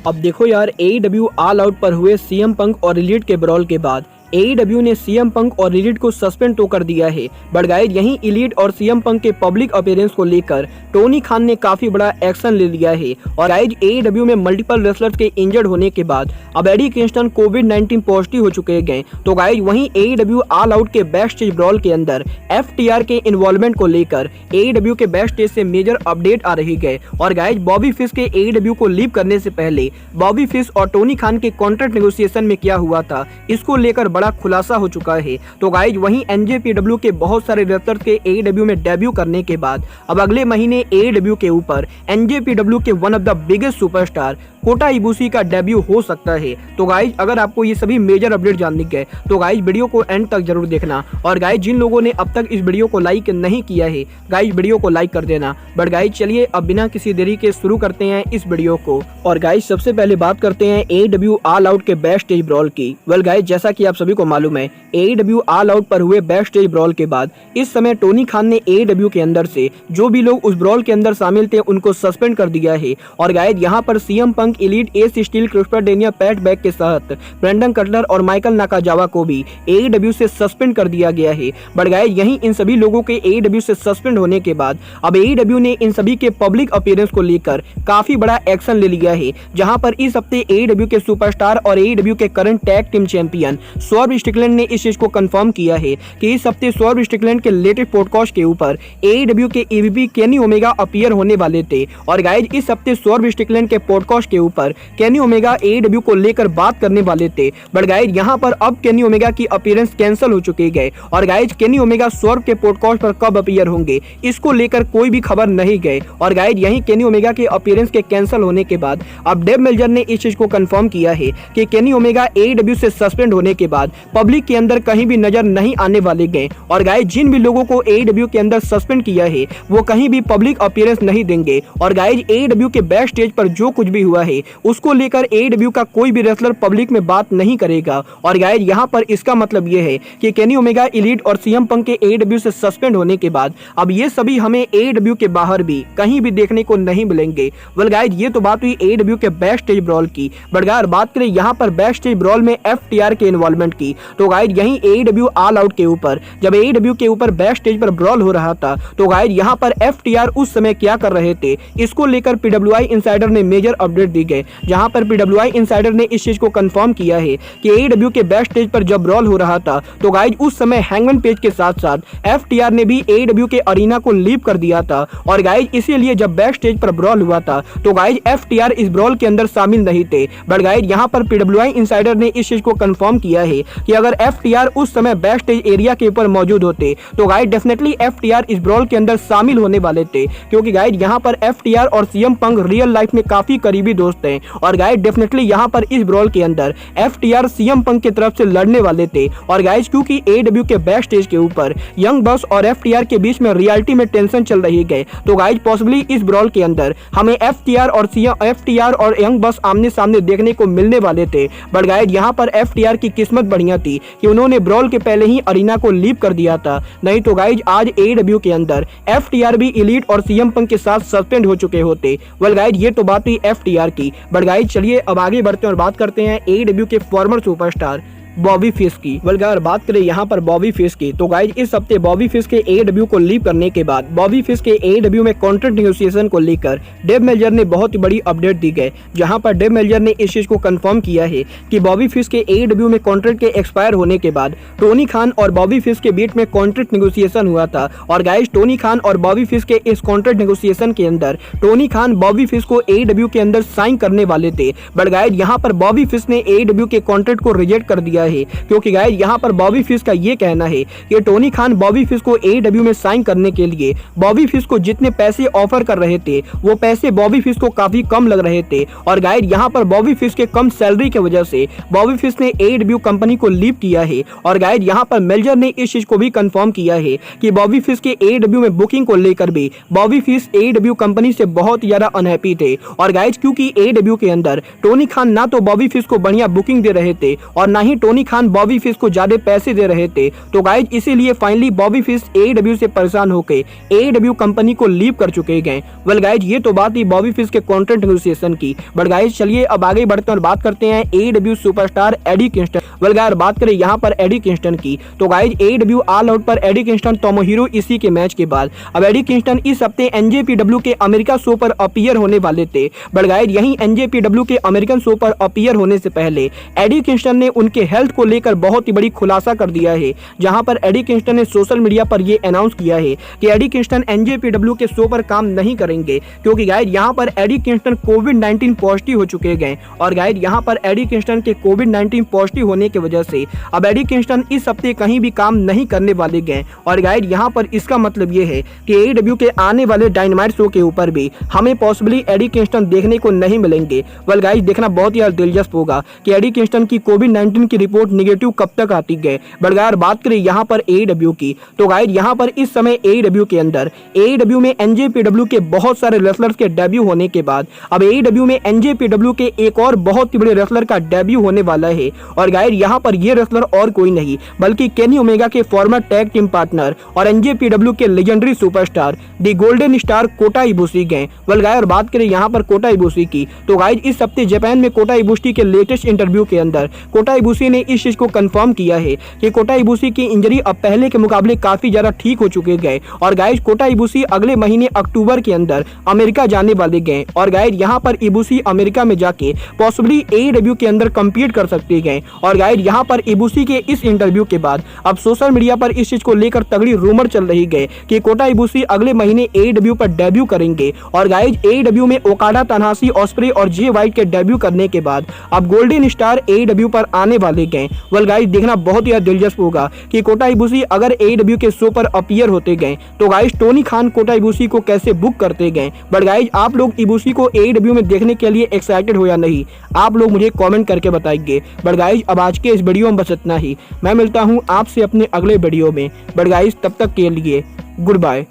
अब देखो यार, AEW ऑल आउट पर हुए CM पंक और एलिट के ब्रॉल के बाद AEW ने CM पंक और एलिट को सस्पेंड तो कर दिया है, बट गाइस यहीं एलिट और CM पंक के पब्लिक अपीयरेंस को लेकर टोनी खान ने काफी बड़ा एक्शन ले लिया है। और गाइस AEW में मल्टीपल रेसलर्स के इंजर्ड होने के बाद अब एडी किंगस्टन कोविड-19 पॉजिटिव हो चुके गए। तो गाइस वहीं AEW ऑल आउट के बैक स्टेज ब्रॉल के अंदर FTR के इन्वॉल्वमेंट को लेकर AEW के बैक स्टेज से मेजर अपडेट आ रही है। और गाइस बॉबी फिश के AEW को लीव करने से पहले बॉबी फिश और टोनी खान के कॉन्ट्रैक्ट नेगोशिएशन में क्या हुआ था, इसको लेकर बड़ा खुलासा हो चुका है। तो गाइस वहीं NJPW के बहुत सारे रेसलर्स के AEW में डेब्यू करने के बाद अब अगले महीने AEW के ऊपर NJPW के one of the biggest superstar Kota Ibushi का डेब्यू हो सकता है। तो गाइस अगर आपको ये सभी मेजर अपडेट जानने के तो गाइस वीडियो को एंड तक जरूर देखना। और गाइस जिन लोगों ने अब तक इस वीडियो को लाइक नहीं किया है, गाइस वीडियो को लाइक कर देना। बट गाइस चलिए अब बिना किसी देरी के शुरू करते हैं इस वीडियो को। और गाइस सबसे पहले बात करते हैं AEW ऑल आउट के बैक स्टेज ब्रॉल की। वेल गाइस जैसा कि आप सभी को मालूम है, AEW ऑल आउट पर हुए बैक स्टेज ब्रॉल के बाद इस समय टोनी खान ने AEW के अंदर से जो भी लोग उस ब्रॉल के अंदर शामिल थे उनको सस्पेंड कर दिया है। और गाइस यहाँ पर CM punk, Elite, Ace Steel, Christopher Daniels, Pat Buck के साथ ब्रेंडन कटलर और माइकल नाकाजावा को भी AEW से सस्पेंड कर दिया गया है। बट गाइस यहीं इन सभी लोगों के AEW से सस्पेंड होने के बाद अब AEW ने इन सभी के पब्लिक अपीयरेंस को लेकर काफी बड़ा एक्शन ले लिया है, जहां पर इस हफ्ते AEW के सुपरस्टार और AEW के current tag team champion swerve Strickland ने इस चीज को कंफर्म किया है कि इस हफ्ते स्वर्व स्ट्रिकलैंड के लेटेस्ट पॉडकास्ट के ऊपर AEW के EVP केनी ओमेगा अपीयर होने वाले थे। और गाइस इस हफ्ते स्वर्व स्ट्रिकलैंड के पॉडकास्ट के ऊपर केनी ओमेगा AEW को लेकर बात करने वाले थे। बट गाइस यहाँ पर अब केनी ओमेगा की अपीयरेंस कैंसिल हो चुके गए। और गाइस केनी ओमेगा स्वर्व के पॉडकास्ट पर कब अपीयर होंगे इसको लेकर कोई भी खबर नहीं गए। और गाइस यहीं केनी ओमेगा के अपीयरेंस के कैंसिल होने के बाद अब डेव मेल्जर ने इस चीज को कंफर्म किया है कि केनी ओमेगा AEW से सस्पेंड होने के बाद पब्लिक के अंदर कहीं भी नजर नहीं आने वाले गए। और गाइस जिन भी लोगों को AEW के अंदर सस्पेंड किया है वो कहीं भी पब्लिक अपीयरेंस नहीं देंगे। और गाइस AEW के बैक स्टेज पर जो कुछ भी हुआ है उसको लेकर AEW का कोई भी रेसलर पब्लिक में बात नहीं करेगा। और गाइस यहाँ पर इसका मतलब ये है कि केनी ओमेगा, एलिट और CM पंक के AEW से सस्पेंड होने के बाद अब ये सभी हमें AEW के बाहर भी कहीं भी देखने को नहीं मिलेंगे। वेल गाइस ये तो बात हुई AEW के बैक स्टेज ब्रॉल की। बट गाइस बात करें यहाँ पर बैक स्टेज ब्रॉल में FTR के इन्वॉल्वमेंट की, तो गाइस यहीं AEW ऑल आउट के ऊपर जब AEW के ऊपर बैक स्टेज पर ब्रॉल हो रहा था तो गाइस यहाँ पर FTR उस समय क्या कर रहे थे इसको लेकर PWI इनसाइडर ने मेजर अपडेट दी गए, जहां पर PWI इनसाइडर ने इस चीज को कंफर्म किया है कि AEW के बैक स्टेज पर जब ब्रॉल हो रहा था तो गाइस उस समय हैंगमैन पेज के साथ साथ FTR ने भी AEW के अरीना को लीव कर दिया था। और गाइस इसीलिए जब बैक स्टेज पर ब्रॉल हुआ था तो गाइस FTR इस ब्रॉल के अंदर शामिल नहीं थे। बट गाइस यहां पर PWI इनसाइडर ने इस चीज को कंफर्म किया है कि अगर FTR उस समय बैक स्टेज एरिया के ऊपर मौजूद होते तो गाइस डेफिनेटली FTR इस ब्रॉल के अंदर शामिल होने वाले थे, क्योंकि गाइस यहां पर FTR और CM पंक रियल लाइफ में काफी करीबी दोस्त हैं। और गाइस डेफिनेटली यहाँ पर इस ब्रॉल के अंदर FTR CM पंक की तरफ से लड़ने वाले थे। और गाइस क्योंकि AEW के बैक स्टेज के ऊपर यंग बस और FTR के बीच में रियलिटी में टेंशन चल रही है, तो गाइस पॉसिबली इस ब्रॉल के अंदर हमें FTR और यंग बस आमने सामने देखने को मिलने वाले थे। बट गाइस यहाँ पर FTR की किस्मत बढ़िया थी कि उन्होंने ब्रॉल के पहले ही अरीना को लीव कर दिया था, नहीं तो गाइस आज AEW के अंदर FTR भी एलिट और CM पंक के साथ सस्पेंड हो चुके होते। वेल गाइस ये तो बात हुई FTR की। बट गाइस चलिए अब आगे बढ़ते हैं और बात करते हैं AEW के फॉर्मर सुपरस्टार बॉबी फिश की। बल्कि अगर बात करें यहाँ पर बॉबी फिश की तो गाइस इस हफ्ते बॉबी फिश के AEW को लीव करने के बाद बॉबी फिश के AEW में कॉन्ट्रैक्ट नेगोशिएशन को लेकर डेव मेल्जर ने बहुत ही बड़ी अपडेट दी गई, जहां पर डेव मेल्जर ने इस चीज को कंफर्म किया है कि बॉबी फिश के AEW में कॉन्ट्रैक्ट के एक्सपायर होने के बाद टोनी खान और बॉबी फिश के बीच में कॉन्ट्रैक्ट नेगोशिएशन हुआ था। और गाइस टोनी खान और बॉबी फिश के इस कॉन्ट्रैक्ट नेगोशिएशन के अंदर टोनी खान बॉबी फिश को AEW के अंदर साइन करने वाले थे। बट गाइस यहाँ पर बॉबी फिश ने AEW के कॉन्ट्रैक्ट को रिजेक्ट कर दिया है, क्योंकि गाइस यहाँ पर बॉबी फिश का ये कहना है कि टोनी खान बॉबी फिश को AEW में साइन करने के लिए बॉबी फिश को जितने पैसे ऑफर कर रहे थे वो पैसे बॉबी फिश को काफी कम लग रहे थे। और गाइस यहाँ पर बॉबी फिश के कम सैलरी की वजह से बॉबी फिश ने AEW कंपनी को लीव किया है। और गाइस यहाँ पर मेल्जर ने इस चीज को भी कंफर्म किया है कि बॉबी फिश के AEW में बुकिंग को लेकर भी बॉबी फिश AEW कंपनी से बहुत ज्यादा अनहैप्पी थे। और गाइस क्योंकि AEW के अंदर टोनी खान ना तो बॉबी फिश को बढ़िया बुकिंग दे रहे थे और ना ही टोनी खान बॉबी फिश को ज्यादा पैसे दे रहे थे। तो गाइज इसीलिए फाइनली बॉबी फिश AEW से परेशान होकर AEW कंपनी को लीव कर चुके गए। वेल गाइज ये तो बात ही बॉबी फिश के कॉन्ट्रैक्ट नेगोशिएशन की। बट गाइज चलिए अब आगे बढ़ते हैं और बात करते हैं AEW superstar Eddie Kingston. Well guys बात करें यहाँ पर एडी किंगस्टन की, तो गाइज AEW ऑल आउट पर एडी किंगस्टन तोमोहिरो इशी के मैच के बाद अब एडी किंगस्टन इस हफ्ते NJPW के अमेरिका शो पर अपीयर होने वाले थे। बट गाइज यहीं NJPW के अमेरिकन शो पर अपीयर होने से पहले एडी किंगस्टन ने उनके हेल्थ को लेकर बहुत ही बड़ी खुलासा कर दिया है, जहां पर एडी किंगस्टन ने सोशल मीडिया पर यह अनाउंस किया है कि एडी किंगस्टन NJPW के शो पर काम नहीं करेंगे, क्योंकि गाइज यहां पर एडी किंगस्टन कोविड-19 पॉजिटिव हो चुके हैं। और गाइज यहां पर एडी किंगस्टन के कोविड-19 पॉजिटिव होने की वजह से अब एडी किंगस्टन इस हफ्ते कहीं भी काम नहीं करने वाले गए। और गाइज यहां पर इसका मतलब यह है कि AEW के आने वाले डायनामाइट शो के ऊपर भी हमें पॉसिबली एडी किंगस्टन देखने को नहीं मिलेंगे। वेल गाइज देखना बहुत ही दिलचस्प होगा कि एडी किंगस्टन की कोविड-19 की रिपोर्ट नेगेटिव कब तक आती है। बट गाइज बात करें यहाँ पर AEW की, तो गाइज यहाँ पर इस समय AEW के अंदर AEW में NJPW के बहुत सारे रेसलर्स के डेब्यू होने के बाद अब AEW में NJPW के एक और बहुत ही बड़े रेसलर का डेब्यू होने वाला है। और गाइज यहाँ पर ये रेसलर और कोई नहीं बल्कि केनी ओमेगा के फॉर्मर टैग टीम पार्टनर और NJPW के legendary superstar the golden star Kota Ibushi गए। वेल गाइज बात करें यहाँ पर कोटा इबुशी की, तो गाइज इस हफ्ते जापान में कोटा इबुशी के लेटेस्ट इंटरव्यू के अंदर कोटा इबुशी ने इस चीज को कंफर्म किया है कि कोटा इबुशी की इंजरी अब पहले के मुकाबले काफी ज्यादा ठीक हो चुके गए। और गाइज कोटा इबुशी अगले महीने अक्टूबर के अंदर अमेरिका जाने वाले गए। और गाइज यहाँ पर इबुशी अमेरिका में जाके पॉसिबली AEW के अंदर कम्पीट कर सकते गए। और गाइज यहाँ पर इबुशी के इस इंटरव्यू के बाद अब सोशल मीडिया पर इस चीज को लेकर तगड़ी रूमर चल रही है कि कोटा इबुशी अगले महीने AEW पर डेब्यू करेंगे। और गाइज AEW में ओकाडा, तनाहाशी, ऑस्प्रे और जे वाइट के डेब्यू करने के बाद अब गोल्डन स्टार AEW पर आने वाले गए। वेल गाइज देखना बहुत ही दिलचस्प होगा कि कोटा इबुशी अगर AEW के शो पर अपीयर होते गए तो गाइज टोनी खान कोटा इबुशी को कैसे बुक करते गए। बट गाइज आप लोग इबुशी को AEW में देखने के लिए एक्साइटेड हो या नहीं, आप लोग मुझे कमेंट करके बताइए। बट गाइज अब आज के इस वीडियो में बस इतना ही। मैं मिलता हूँ आपसे अपने अगले वीडियो में। बट गाइज तब तक के लिए good bye,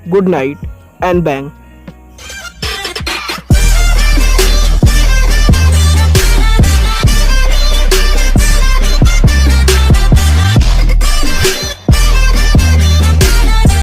good night and bang.